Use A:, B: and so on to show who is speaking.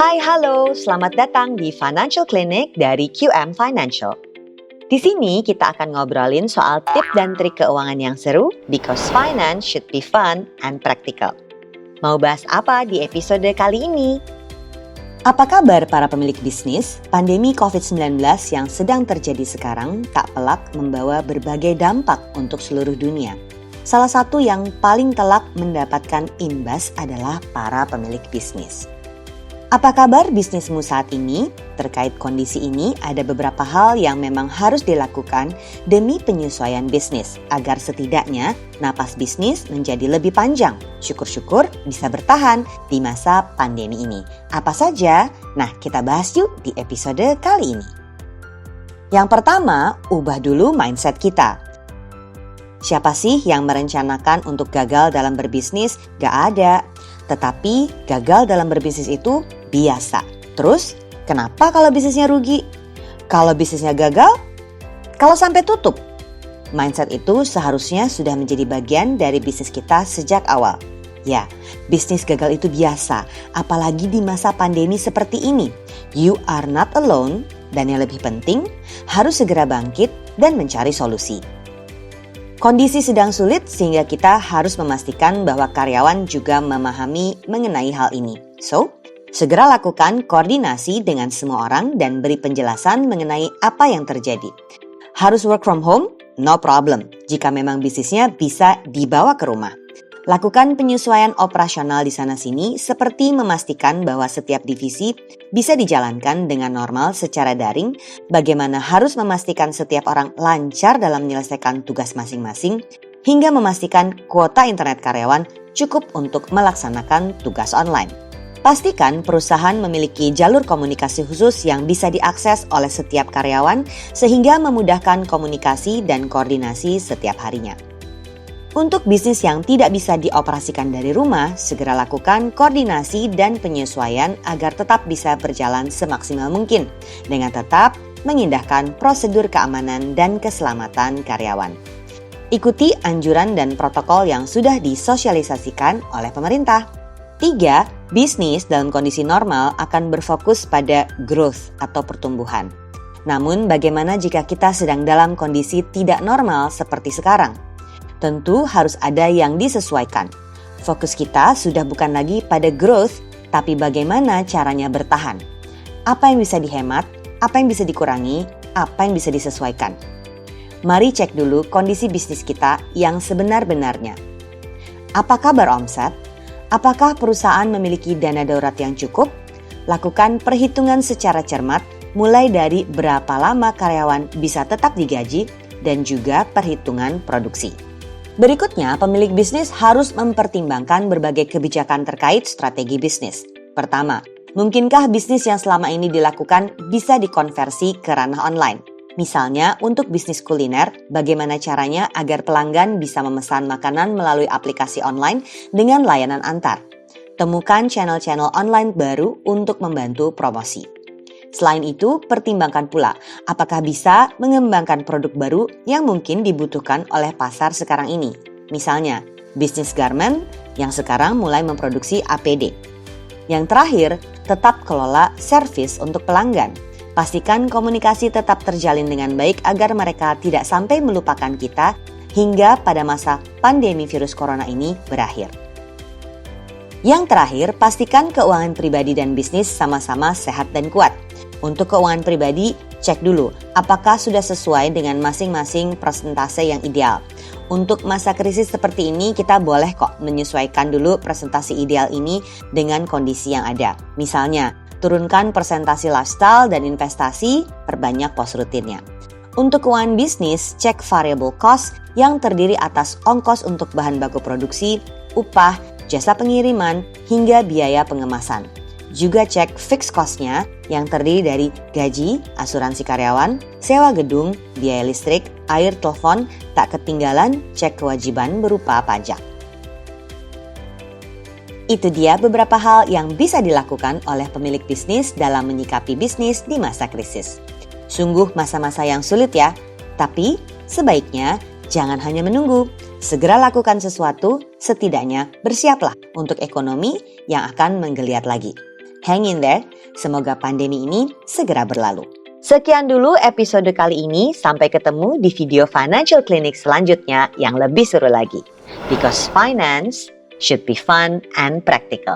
A: Hai, halo, selamat datang di Financial Clinic dari QM Financial. Di sini kita akan ngobrolin soal tip dan trik keuangan yang seru because finance should be fun and practical. Mau bahas apa di episode kali ini? Apa kabar para pemilik bisnis? Pandemi COVID-19 yang sedang terjadi sekarang tak pelak membawa berbagai dampak untuk seluruh dunia. Salah satu yang paling telak mendapatkan imbas adalah para pemilik bisnis. Apa kabar bisnismu saat ini? Terkait kondisi ini, ada beberapa hal yang memang harus dilakukan demi penyesuaian bisnis agar setidaknya napas bisnis menjadi lebih panjang. Syukur-syukur bisa bertahan di masa pandemi ini. Apa saja? Nah, kita bahas yuk di episode kali ini. Yang pertama, ubah dulu mindset kita. Siapa sih yang merencanakan untuk gagal dalam berbisnis? Gak ada. Tetapi gagal dalam berbisnis itu biasa. Terus, kenapa kalau bisnisnya rugi? Kalau bisnisnya gagal? Kalau sampai tutup? Mindset itu seharusnya sudah menjadi bagian dari bisnis kita sejak awal. Ya, bisnis gagal itu biasa, apalagi di masa pandemi seperti ini. You are not alone, dan yang lebih penting, harus segera bangkit dan mencari solusi. Kondisi sedang sulit sehingga kita harus memastikan bahwa karyawan juga memahami mengenai hal ini. So, segera lakukan koordinasi dengan semua orang dan beri penjelasan mengenai apa yang terjadi. Harus work from home? No problem, jika memang bisnisnya bisa dibawa ke rumah. Lakukan penyesuaian operasional di sana-sini seperti memastikan bahwa setiap divisi bisa dijalankan dengan normal secara daring, bagaimana harus memastikan setiap orang lancar dalam menyelesaikan tugas masing-masing, hingga memastikan kuota internet karyawan cukup untuk melaksanakan tugas online. Pastikan perusahaan memiliki jalur komunikasi khusus yang bisa diakses oleh setiap karyawan sehingga memudahkan komunikasi dan koordinasi setiap harinya. Untuk bisnis yang tidak bisa dioperasikan dari rumah, segera lakukan koordinasi dan penyesuaian agar tetap bisa berjalan semaksimal mungkin dengan tetap mengindahkan prosedur keamanan dan keselamatan karyawan. Ikuti anjuran dan protokol yang sudah disosialisasikan oleh pemerintah. 3. Bisnis dalam kondisi normal akan berfokus pada growth atau pertumbuhan. Namun bagaimana jika kita sedang dalam kondisi tidak normal seperti sekarang? Tentu harus ada yang disesuaikan. Fokus kita sudah bukan lagi pada growth, tapi bagaimana caranya bertahan. Apa yang bisa dihemat, apa yang bisa dikurangi, apa yang bisa disesuaikan. Mari cek dulu kondisi bisnis kita yang sebenar-benarnya. Apa kabar omset? Apakah perusahaan memiliki dana darurat yang cukup? Lakukan perhitungan secara cermat, mulai dari berapa lama karyawan bisa tetap digaji dan juga perhitungan produksi. Berikutnya, pemilik bisnis harus mempertimbangkan berbagai kebijakan terkait strategi bisnis. Pertama, mungkinkah bisnis yang selama ini dilakukan bisa dikonversi ke ranah online? Misalnya, untuk bisnis kuliner, bagaimana caranya agar pelanggan bisa memesan makanan melalui aplikasi online dengan layanan antar? Temukan channel-channel online baru untuk membantu promosi. Selain itu, pertimbangkan pula apakah bisa mengembangkan produk baru yang mungkin dibutuhkan oleh pasar sekarang ini. Misalnya, bisnis garment yang sekarang mulai memproduksi APD. Yang terakhir, tetap kelola servis untuk pelanggan. Pastikan komunikasi tetap terjalin dengan baik agar mereka tidak sampai melupakan kita hingga pada masa pandemi virus corona ini berakhir. Yang terakhir, pastikan keuangan pribadi dan bisnis sama-sama sehat dan kuat. Untuk keuangan pribadi, cek dulu apakah sudah sesuai dengan masing-masing persentase yang ideal. Untuk masa krisis seperti ini, kita boleh kok menyesuaikan dulu presentasi ideal ini dengan kondisi yang ada. Misalnya, turunkan persentase lifestyle dan investasi, perbanyak pos rutinnya. Untuk keuangan bisnis, cek variable cost yang terdiri atas ongkos untuk bahan baku produksi, upah, jasa pengiriman, hingga biaya pengemasan. Juga cek fixed cost-nya yang terdiri dari gaji, asuransi karyawan, sewa gedung, biaya listrik, air, telepon, tak ketinggalan cek kewajiban berupa pajak. Itu dia beberapa hal yang bisa dilakukan oleh pemilik bisnis dalam menyikapi bisnis di masa krisis. Sungguh masa-masa yang sulit ya, tapi sebaiknya jangan hanya menunggu. Segera lakukan sesuatu, setidaknya bersiaplah untuk ekonomi yang akan menggeliat lagi. Hang in there, semoga pandemi ini segera berlalu. Sekian dulu episode kali ini, sampai ketemu di video Financial Clinic selanjutnya yang lebih seru lagi. Because finance should be fun and practical.